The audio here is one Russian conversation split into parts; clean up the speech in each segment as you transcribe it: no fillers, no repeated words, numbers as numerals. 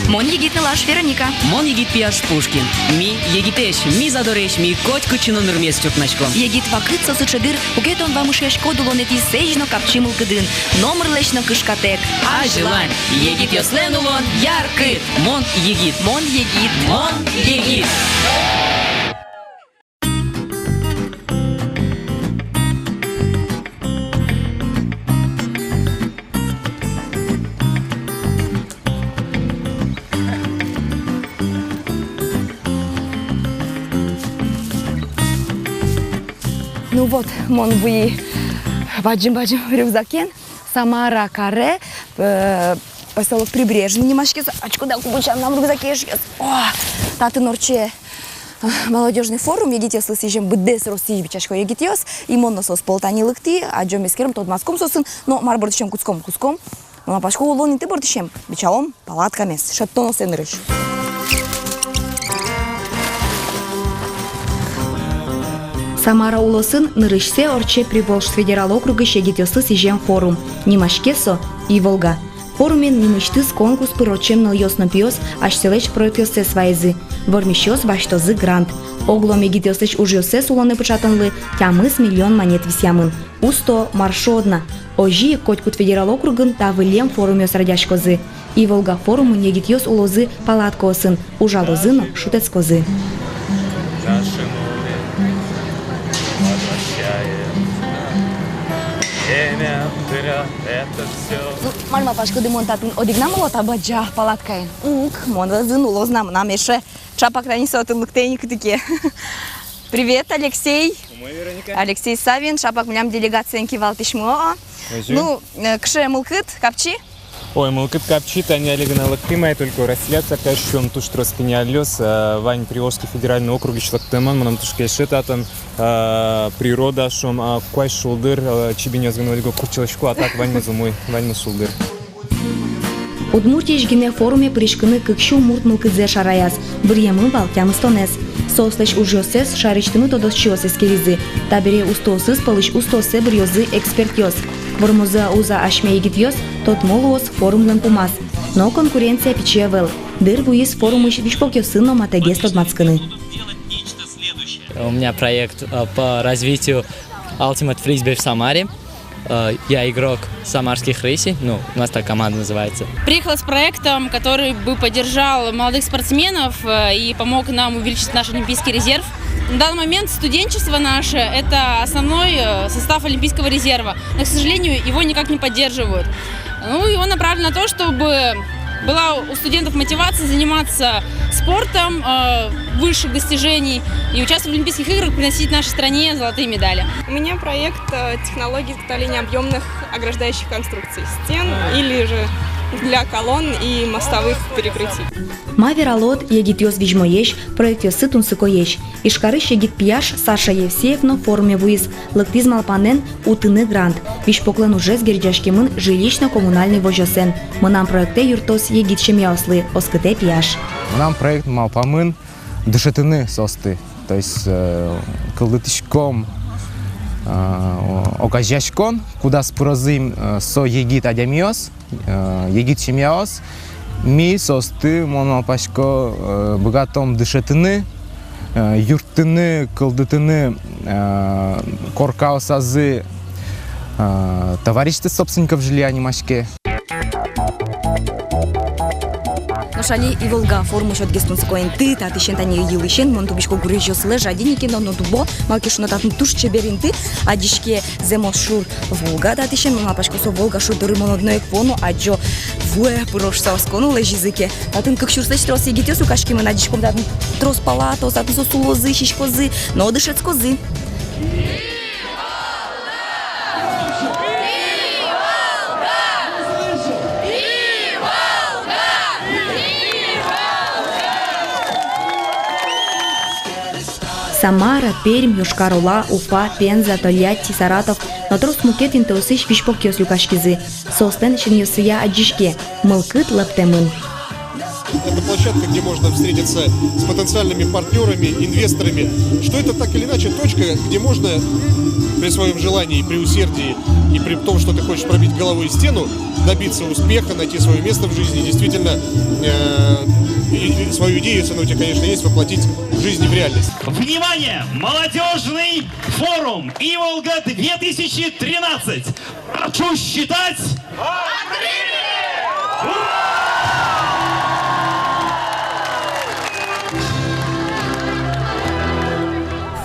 Мон егит Милаш Вероника. Мон егит Пияш Пушкин. Ми егитеш, ми задореш, ми котку чинонырмес чуртначком. Егит вакыт сосычыдыр, угетон вамышеш кодулонети сежно капчимыл кыдын. Номер лечно кышкатек. А желань, егит йослен улон, яркыт. Мон егит. Мон егит. Мон егит. Ну вот, мон вы баджим рюкзакен, Самара, Каре, поселок Прибрежный, немашки, очко да кубучам нам рюкзаке шкес. О, таты норче молодежный форум, егитес лысижем бдес росижбичашко егитес, и монносос полтани лыкти, а джомескером тот маском сосын, но марбортишем куском, но пашко улон ты бортишем, бичалом палатка мес, шаттоно сенрыш. Самара улосын нырышсе орче Приволжск федерал округы шегитесы сижем форум. Нимашкесо и Волга. Форумен нимыштыз конкурс пырочем ныльёсно пиос ашселеч проектёсе свайзы. Вормищёс ваштозы грант. Оглом егитесыч ужёсе сулоны пычатанлы тямыс миллион монет висямын. Усто маршодна. Ожи котькут федерал округын тавылем форумёс радяшкозы. И Волга форумын егитёс улозы палаткосын. Ужалозыно шутецкозы. Ну, мальма пашка демонтатын одигнамало табаджа палаткаен. Монда зынуло знам нам еше чапак ранисотын лыктейник таки. Привет, Алексей. Вероника. Алексей Савин, шапак млям делегациянки валтишмо. Ну, кше мылкыт, капчи? Ой, мылкыт капчи, Таня Олеговна лактымай, только расселяться, кашем туш троски не олес, Вань Приволжский федеральный округ, шлактыман, манам тушке шетатан, природа, шум, куай шулдыр, чибинёс гнольго курчелочку, а так Вань мазумой, Вань шулдыр. Удмуртия жгине форуме пришкыны кыкшу мурт мылкыдзе шараяс, бір емын валтям истонес. Сослеш ужёсес шаричтымы тодосчиосес керизы, табере устосыз пылыш устосе бір ёзы эксперт ёз. Вормуза уза ашме егит тот молуос форумлен пумас. Но конкуренция печевел. Дыр буис форумыш вишпок ёсыно матагес тодмацкыны. У меня проект по развитию Ultimate Frisbee в Самаре. Я игрок самарских рейсей, ну, у нас так команда называется. Приехала с проектом, который бы поддержал молодых спортсменов и помог нам увеличить наш олимпийский резерв. На данный момент студенчество наше – это основной состав олимпийского резерва. Но, к сожалению, его никак не поддерживают. Ну, его направлено на то, чтобы была у студентов мотивация заниматься спортом высших достижений и участвовать в Олимпийских играх, приносить нашей стране золотые медали. У меня проект технологии изготовления объемных ограждающих конструкций стен или же для колонн и мостовых перекрытий. Мавералот егит ёс вижмоеш, проект ёсы тунсыкоеш. Ишкарыш егит пияш Саша Евсеев на форуме вуиз. Лыктиз малпанен утыны грант. Вишпоклен уже с герджашкемын жилищно-коммунальный вожосен. Мынам проекте юртос егит шемьяослы, оскыте пияш. Нам проект малпамын дышетыны состы, то есть кылдытышком окажашкон, куда спрозым со егит адямиос, егит шемьяос, ми состы монопашко богатом дышетыны, юртыны, кылдытыны, коркаосазы, товарищество собственников жилья немашке. Нашали и Волга форму счет гестунсыкоен ты, таты щентани елышен, монтубишко гурежёслы, жадиники, но дубо, малкишно татн туш чеберин ты, адишке земошур Волга, таты щен, мапашко со Волга шур дыры монодной фону, аджо вуэ пырош саоскону лежь языке. Татын как шурсеч трос егитёс, укашки мы надишком татн трос палатос, татн сосулозы, щичкозы, но дышец козы. Самара, Пермь, Йошкар-Ола, Уфа, Пенза, Тольятти, Саратов, но трос мукет интеосыш вишпок ёс люкашкизы. Состен шин ёсыя аджишке, мылкыт лаптемын. Это площадка, где можно встретиться с потенциальными партнерами, инвесторами. Что это так или иначе точка, где можно при своем желании, при усердии и при том, что ты хочешь пробить головой стену, добиться успеха, найти свое место в жизни, действительно свою идею, если она у тебя, конечно, есть, воплотить в жизни в реальность. Внимание! Молодежный форум Иволга-2013! Хочу считать...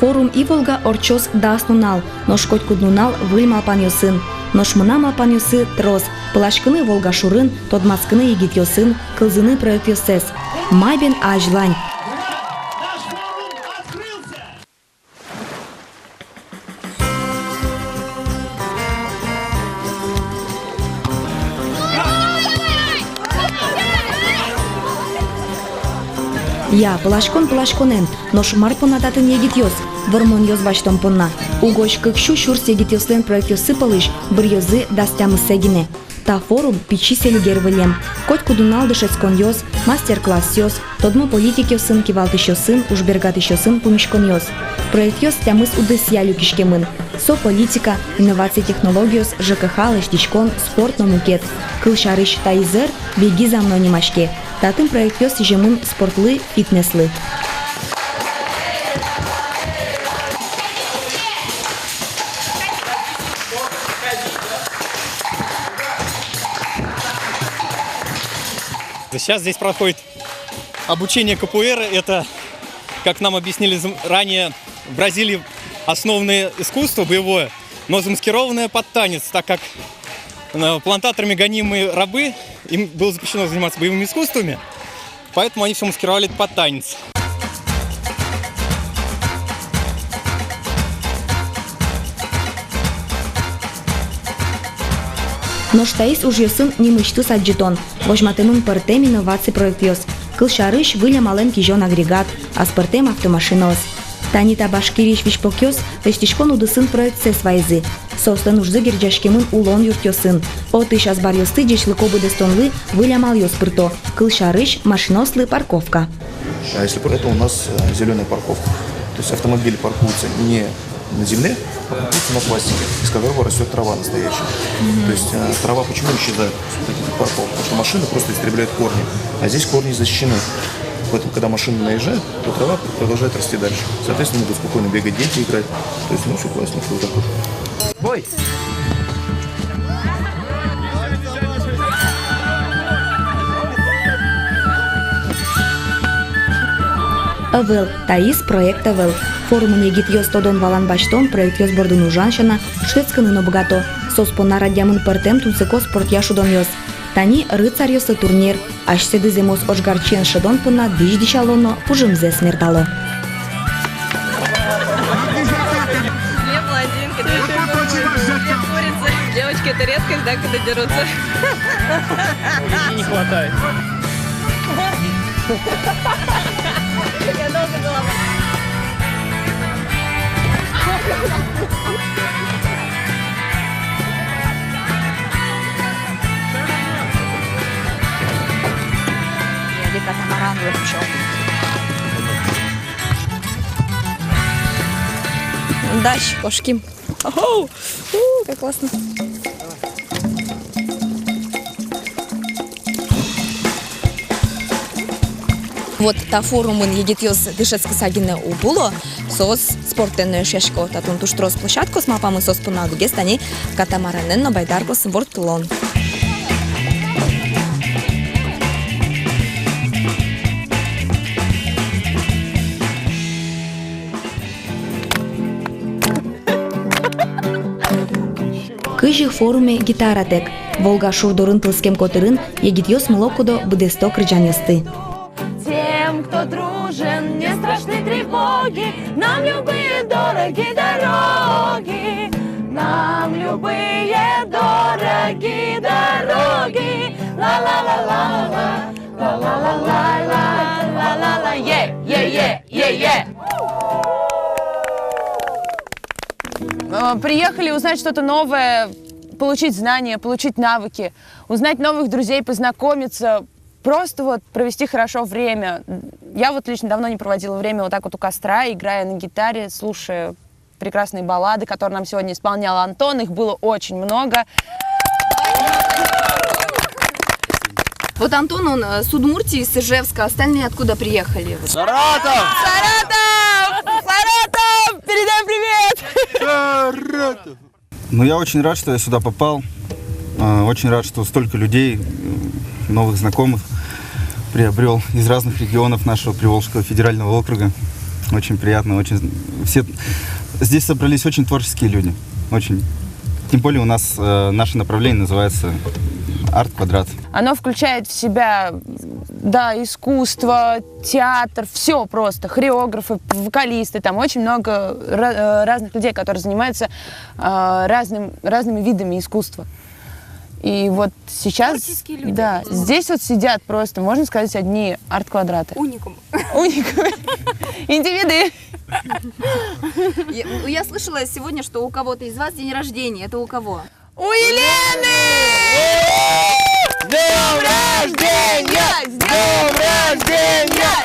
Форум Иволга орчос дас нунал, нош котькуд нунал выльмал паньосын. Нош мынама паньосы трос, пылашкыны Волга шурын, тодмаскыны егит йосын, кылзыны проект йосес. Майбен ажлань. Наш форум открылся! Я пылашконен, нош марпонататын егит йос. Вормон йоз баштон понна. Угош кыкшу шурс егит йослен проект йосы пылыш, бір йозы дастямы сегине. Та форум пичи селигер вылем. Коть кудунал дышецкон йоз, мастер-класс йоз, тодмо политик йосын, кивалтыш йосын, ужбергатыш йосын пумишкон йоз. Проект йоз тямыс удысья люкишкемын. Со политика, инновации технологиос, ЖКХ, лештичкон, спорт номукет. Кылшарыш таизер, беги за мной немашке. Татын проект йоз ижемын спортлы, фитнеслы. Сейчас здесь проходит обучение КПР. Это, как нам объяснили ранее, в Бразилии основное искусство боевое, но замаскированное под танец, так как плантаторами гонимые рабы, им было запрещено заниматься боевыми искусствами, поэтому они все маскировали под танец. Но штаис уж йосын не мечту саджитон. Вожматемын пертем инновации проект йос. Кылшарыш вылем алем кижон агрегат, а спертем автомашинос. Танита башкириш вишпокёс, вештишкон удысын проект сес вайзы. Состан ужзы герджашкемын улон юрт йосын. Отыш азбар йосты джешлыко быдестонлы вылем ал йос пырто. Кылшарыш машинослы парковка. А если это у нас зеленая парковка. То есть автомобили паркуются не на земле, а паркуются на пластике, из которого растет трава настоящая. То есть трава почему исчезает с этих парковок? Потому что машины просто истребляют корни, а здесь корни защищены. Поэтому, когда машина наезжает, то трава продолжает расти дальше. Соответственно, могут спокойно бегать дети, играть. То есть, все классно, круто. Бой! Авел, таис проект Авел. Форум егит йос тодон валан баштон проект йос бордун ужаншана, шведсканы богато. Соспона радямын пертем тунцеко спорт яшудон йос. Тани рыцарь йосы турнир, аш седы земос ожгарчен шедон пына дыш дишалоно пужымзе смертало. Две блондинки, две курицы. Девочки, это редкость, да, когда дерутся? Не хватает. Я долго была. Катамаран воркшоп. Дальше кошки. Ого! Как классно. Вот та форумын егит йос дышецкы сагине убуло, сос спортенную шешко, татун туштрос площадку с мапамы сос пунаду гестани катамаранен на байдаркос вортлон. Кыжих форуме гитаратек. Волга шурдорын тылскем котырын, егит йос млокудо бдесто крыджан йосты. Тем, кто дружен, не страшны тревоги, нам любые дороги дороги, нам любые дороги дороги. Ла-ла-ла-ла-ла, ла-ла-ла-ла-ла, е-е-е-е-е. Приехали узнать что-то новое, получить знания, получить навыки, узнать новых друзей, познакомиться, просто вот провести хорошо время. Я вот лично давно не проводила время вот так вот у костра, играя на гитаре, слушая прекрасные баллады, которые нам сегодня исполнял Антон. Их было очень много. Вот Антон, он с Удмуртии, из Ижевска, остальные откуда приехали? Саратов! Саратов! Передай привет! Саратов! Ну, я очень рад, что я сюда попал. Очень рад, что столько людей, новых знакомых приобрел из разных регионов нашего Приволжского федерального округа. Очень приятно, здесь собрались очень творческие люди. Очень. Тем более у нас наше направление называется «Арт-квадрат». Оно включает в себя, да, искусство, театр, все просто, хореографы, вокалисты, там очень много разных людей, которые занимаются разными видами искусства. И вот сейчас, да, здесь вот сидят просто, можно сказать, одни арт-квадраты. Уникум. Уникум. Индивиды. Я слышала сегодня, что у кого-то из вас день рождения. Это у кого? У Елены! С днем рождения! С днем рождения!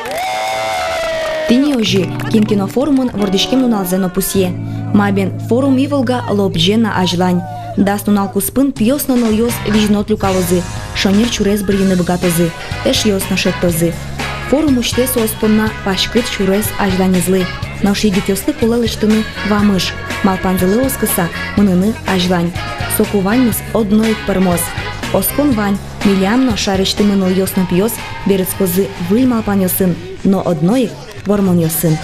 Тиньожи, кинокинофорумын вордишкем нуналзено пусье. Мабен форум иволга лобджена ажлань. Даст нунал куспын пьёс нонал йос вижнот люкалозы. Шонер чурез брины богатозы. Эш йос нашеттозы. Форум учте сооспонна пашкыт чурез ажланезлы. Наши гитёслы кулелычтыны вамыш. Малпанзылы оскыса мыныны ажлань. Сокувальмыс одной пермоз. Оскон вань, милямно шарышты мыныл йосно пьёс, берец козы выль малпан йосын, но одной вормон йосын.